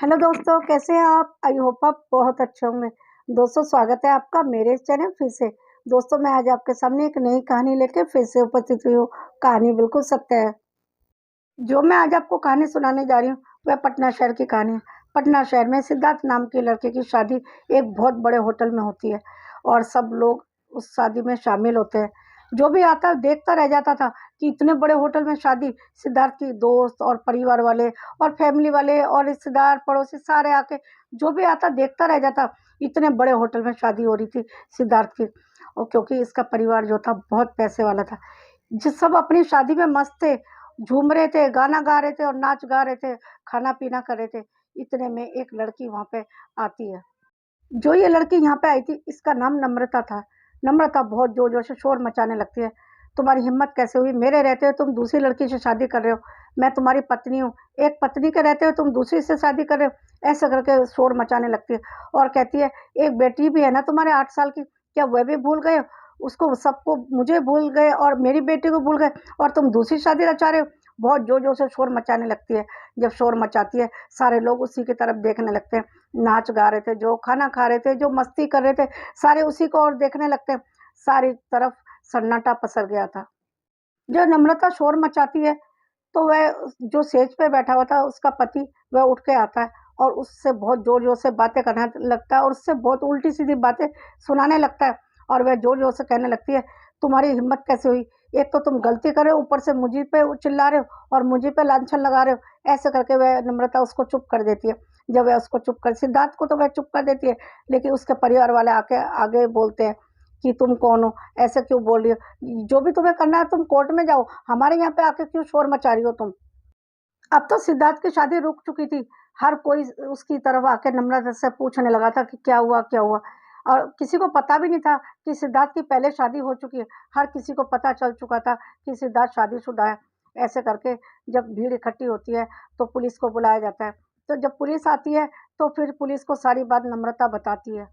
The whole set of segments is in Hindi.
हेलो दोस्तों, कैसे हैं आप? आई होप आप बहुत अच्छे होंगे। दोस्तों, स्वागत है आपका मेरे चैनल फिर से। दोस्तों, मैं आज आपके सामने एक नई कहानी लेके फिर से उपस्थित हुई हूँ। कहानी बिल्कुल सत्य है। जो मैं आज आपको कहानी सुनाने जा रही हूँ, वह पटना शहर की कहानी है। पटना शहर में सिद्धार्थ नाम के लड़के की शादी एक बहुत बड़े होटल में होती है और सब लोग उस शादी में शामिल होते हैं। जो भी आता देखता रह जाता था कि इतने बड़े होटल में शादी। सिद्धार्थ की दोस्त और परिवार वाले और फैमिली वाले और रिश्तेदार पड़ोसी सारे आके जो भी आता देखता रह जाता। इतने बड़े होटल में शादी हो रही थी सिद्धार्थ की। और क्योंकि इसका परिवार जो था बहुत पैसे वाला था, जिस सब अपनी शादी में मस्त थे, झूम रहे थे, गाना गा रहे थे और नाच गा रहे थे, खाना-पीना कर रहे थे। इतने में एक लड़की वहाँ पे आती है। जो ये लड़की यहाँ पे आई थी, इसका नाम नम्रता था। नम्रता बहुत ज़ोर-ज़ोर से शोर मचाने लगती है। तुम्हारी हिम्मत कैसे हुई? मेरे रहते हुए तुम दूसरी लड़की से शादी कर रहे हो। मैं तुम्हारी पत्नी हूँ। एक पत्नी के रहते हुए तुम दूसरी से शादी कर रहे हो। ऐसे करके शोर मचाने लगती है और कहती है, "एक बेटी भी है ना तुम्हारे 8 साल की, क्या वह भी भूल गए हो? उसको सबको मुझे भूल गए और मेरी बेटी को भूल गए और तुम दूसरी शादी रचा रहे हो।" बहुत ज़ोर-ज़ोर से शोर मचाने लगती है। जब शोर मचाती है, सारे लोग उसी की तरफ देखने लगते हैं। नाच गा रहे थे, जो खाना खा रहे थे, जो मस्ती कर रहे थे, सारे उसी को और देखने लगते हैं। सारी तरफ सन्नाटा पसर गया था। जो नम्रता शोर मचाती है, तो वह जो सेज पे बैठा हुआ था, उसका पति, वह उठ के आता है और उससे बहुत ज़ोर-ज़ोर से बातें करने लगता है और उससे बहुत उल्टी-सीधी बातें सुनाने लगता है और वह ज़ोर-ज़ोर से कहने लगती है, "तुम्हारी हिम्मत कैसे हुई? एक तो तुम गलती कर रहे हो, ऊपर से मुझी पे चिल्ला रहे हो और मुझी पे लांछन लगा रहे हो।" ऐसे करके वह नम्रता उसको चुप कर देती है। जब वह उसको चुप कर सिद्धार्थ को तो वह चुप कर देती है, लेकिन उसके परिवार वाले आके आगे बोलते हैं कि, "तुम कौन हो? ऐसे क्यों बोल रही हो? जो भी तुम्हें करना है तुम कोर्ट में जाओ, हमारे यहाँ पे आके क्यों शोर मचा रही हो तुम?" अब तो सिद्धार्थ की शादी रुक चुकी थी। हर कोई उसकी तरफ आके नम्रता से पूछने लगा था कि क्या हुआ, क्या हुआ? और किसी को पता भी नहीं था कि सिद्धार्थ की पहले शादी हो चुकी है। हर किसी को पता चल चुका था कि सिद्धार्थ शादीशुदा है। ऐसे करके जब भीड़ इकट्ठी होती है, तो पुलिस को बुलाया जाता है। तो जब पुलिस आती है, तो फिर पुलिस को सारी बात नम्रता बताती है।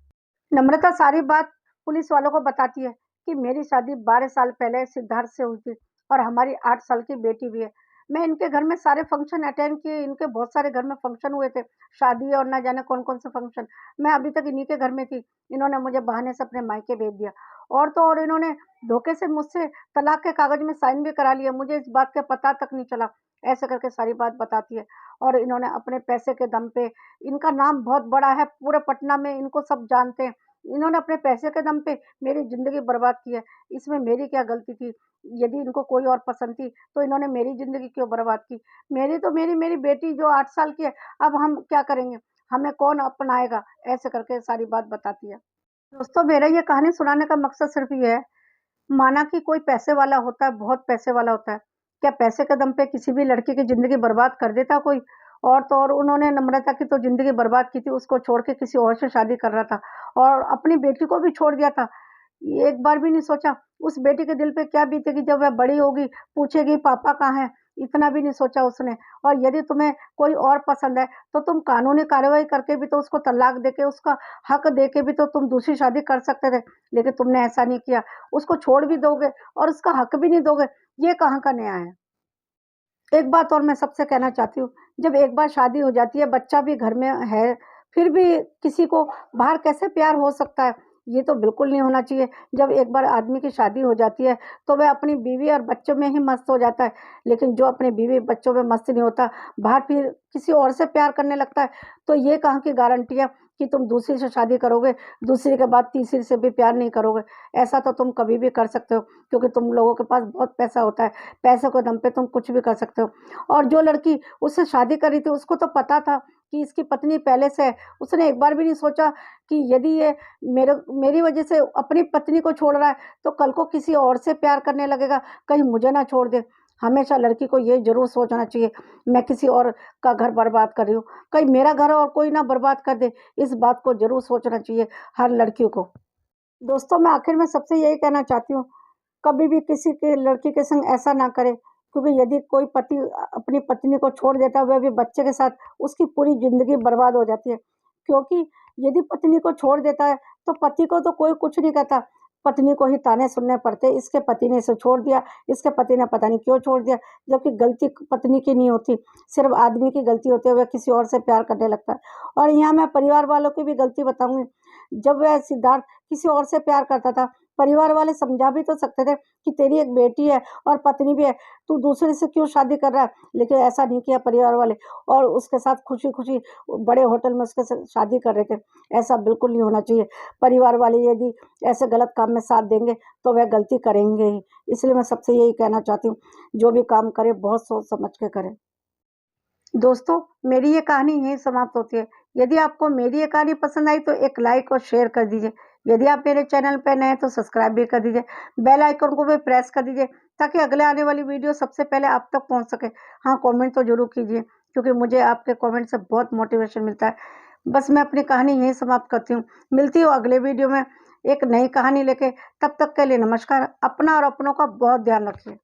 नम्रता सारी बात पुलिस वालों को बताती है कि मेरी शादी 12 साल पहले सिद्धार्थ से हुई थी और हमारी 8 साल की बेटी भी है। मैं इनके घर में सारे फंक्शन अटेंड किए, इनके बहुत सारे घर में फंक्शन हुए थे, शादी और ना जाने कौन-कौन से फंक्शन। मैं अभी तक इन्हीं के घर में थी, इन्होंने मुझे बहाने से अपने मायके भेज दिया और तो और इन्होंने धोखे से मुझसे तलाक के कागज़ में साइन भी करा लिए, मुझे इस बात का पता तक नहीं चला। ऐसे करके सारी बात बताती है और इन्होंने अपने पैसे के दम पे, इनका नाम बहुत बड़ा है, पूरे पटना में इनको सब जानते हैं। इन्होंने अपने पैसे के दम पे मेरी ज़िंदगी बर्बाद की है, इसमें मेरी क्या गलती थी? यदि इनको कोई और पसंद थी, तो इन्होंने मेरी ज़िंदगी क्यों बर्बाद की? मेरी तो मेरी बेटी जो 8 साल की है, अब हम क्या करेंगे? हमें कौन अपनाएगा? ऐसे करके सारी बात बताती है। दोस्तों, मेरा ये कहानी सुनाने का मकसद सिर्फ़ ये है, माना कि कोई पैसे वाला होता है, बहुत पैसे वाला होता है, क्या पैसे के दम पे किसी भी लड़की की ज़िंदगी बर्बाद कर देता कोई? और तो और उन्होंने नम्रता की तो ज़िंदगी बर्बाद की थी, उसको छोड़ के किसी और से शादी कर रहा था और अपनी बेटी को भी छोड़ दिया था। एक बार भी नहीं सोचा, उस बेटी के दिल पे क्या बीतेगी जब वह बड़ी होगी, पूछेगी पापा कहाँ हैं? इतना भी नहीं सोचा उसने। और यदि तुम्हें कोई और पसंद है, तो तुम कानूनी कार्रवाई करके भी तो उसको तलाक देके, उसका हक देके भी तो तुम दूसरी शादी कर सकते थे, लेकिन तुमने ऐसा नहीं किया। उसको छोड़ भी दोगे और उसका हक भी नहीं दोगे, ये कहाँ का न्याय है? एक बात और मैं सबसे कहना चाहती हूँ, जब एक बार शादी हो जाती है, बच्चा भी घर में है, फिर भी किसी को बाहर कैसे प्यार हो सकता है? ये तो बिल्कुल नहीं होना चाहिए। जब एक बार आदमी की शादी हो जाती है, तो वह अपनी बीवी और बच्चों में ही मस्त हो जाता है, लेकिन जो अपनी बीवी बच्चों में मस्त नहीं होता, बाहर फिर किसी और से प्यार करने लगता है, तो ये कहाँ की गारंटी है कि तुम दूसरी से शादी करोगे, दूसरी के बाद तीसरी से भी प्यार नहीं करोगे। ऐसा तो तुम कभी भी कर सकते हो, क्योंकि तुम लोगों के पास बहुत पैसा होता है। पैसों के दम पे तुम कुछ भी कर सकते हो। और जो लड़की उससे शादी कर रही थी, उसको तो पता था कि इसकी पत्नी पहले से है। उसने एक बार भी नहीं सोचा कि यदि ये मेरी वजह से अपनी पत्नी को छोड़ रहा है, तो कल को किसी और से प्यार करने लगेगा, कहीं मुझे ना छोड़ दे। हमेशा लड़की को ये ज़रूर सोचना चाहिए, मैं किसी और का घर बर्बाद कर रही हूँ, कहीं मेरा घर और कोई ना बर्बाद कर दे, इस बात को ज़रूर सोचना चाहिए हर लड़कियों को। दोस्तों, मैं आखिर में सबसे यही कहना चाहती हूँ, कभी भी किसी के लड़की के संग ऐसा ना करें, क्योंकि यदि कोई पति अपनी पत्नी को छोड़ देता है, वह भी बच्चे के साथ, उसकी पूरी ज़िंदगी बर्बाद हो जाती है। क्योंकि यदि पत्नी को छोड़ देता है, तो पति को तो कोई कुछ नहीं कहता, पत्नी को ही ताने सुनने पड़ते, इसके पति ने इसे छोड़ दिया, इसके पति ने पता नहीं क्यों छोड़ दिया, जबकि गलती पत्नी की नहीं होती, सिर्फ आदमी की गलती होती है, वह किसी और से प्यार करने लगता है। और यहाँ मैं परिवार वालों की भी गलती बताऊंगी। जब वह सिद्धार्थ किसी और से प्यार करता था, परिवार वाले समझा भी तो सकते थे कि तेरी एक बेटी है और पत्नी भी है, तू दूसरे से क्यों शादी कर रहा है, लेकिन ऐसा नहीं किया परिवार वाले, और उसके साथ खुशी खुशी बड़े होटल में उसके साथ शादी कर रहे थे। ऐसा बिल्कुल नहीं होना चाहिए। परिवार वाले यदि ऐसे गलत काम में साथ देंगे तो वह गलती करेंगे ही। इसलिए मैं सबसे यही कहना चाहती हूँ, जो भी काम करे बहुत सोच समझ के करें। दोस्तों, मेरी ये कहानी यहीं समाप्त होती है। यदि आपको मेरी ये कहानी पसंद आई तो एक लाइक और शेयर कर दीजिए। यदि आप मेरे चैनल पे नए हैं तो सब्सक्राइब भी कर दीजिए। बेल आइकन को भी प्रेस कर दीजिए ताकि अगले आने वाली वीडियो सबसे पहले आप तक पहुंच सके। हाँ, कमेंट तो ज़रूर कीजिए क्योंकि मुझे आपके कमेंट से बहुत मोटिवेशन मिलता है। बस मैं अपनी कहानी यहीं समाप्त करती हूँ। मिलती हूँ अगले वीडियो में एक नई कहानी लेके। तब तक के लिए नमस्कार। अपना और अपनों का बहुत ध्यान रखिए।